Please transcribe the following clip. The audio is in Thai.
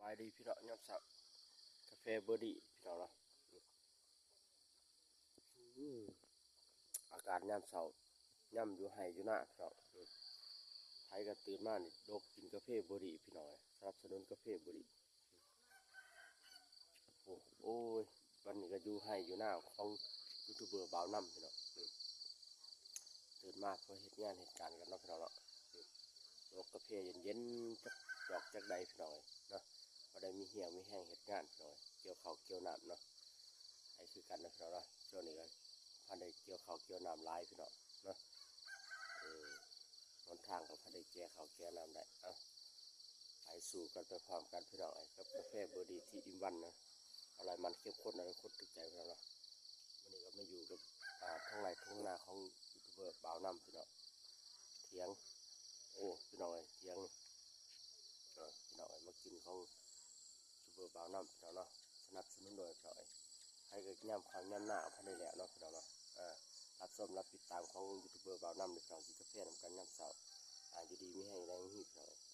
ายดีพี่น้องยามเช้ากาแฟเบอร์ดี้พี่น้องเนาะอากาศยามเช้าย่ำอยู่ไห้อยู่หน้าพี่น้องไทยก็ตื่นมานี่โดกกินกาแฟเบอร์ดี้พี่น้องสนับสนุนกาแฟเบอร์ดี้โอ้ยวันนี้ก็อยู่ไห้อยู่หน้าของยูทูบเบอร์บ่าวน้ำพี่น้องตื่นมาเพื่อเหตุงานเหตุการณ์กันเนาะพี่น้องเนาะโดกกาแฟเย็นๆจักจอกจักใดพี่น้องเนาะพอได้มีเหี่ยวมีแห้งเหตุงานพี่น้องเกี่ยวข้าวเกี่ยวน้ำเนาะไอ้คือกันนะพี่น้องเนาะช่วงนี้ก็พันได้เกี่ยวข้าวเกี่ยวน้ำลายพี่น้องเนาะหนทางกับพันได้แก่ข้าวแก่น้ำได้ไปสู่กันไปพร้อมกันพี่น้องกับกาแฟเบอร์ดีที่อิมวันนะอะไรมันเข้มข้นอะไรข้นถึกใจพี่น้องเนาะวันนี้ก็ไม่อยู่กับท้องไร่ท้องนาของยูทูบเบอร์บ่าวน้ำพี่น้องเถียงพี่น้องเถียงพี่น้องมากินของยูทูบเบอร์บ่าวน้ำพี่น้องเนาะสนับสนุนโดยพี่น้องให้ก็ย่ำขังย่ำหน้าเอาพันได้แล้วเนาะพี่น้องเนาะรับชมรับติดตามของยูทูบเบอร์บ่าวน้ำในพี่น้องกินกาแฟนำกันย่ำเสาอยู่ดีไม่ให้แรงหีบพี่น้อง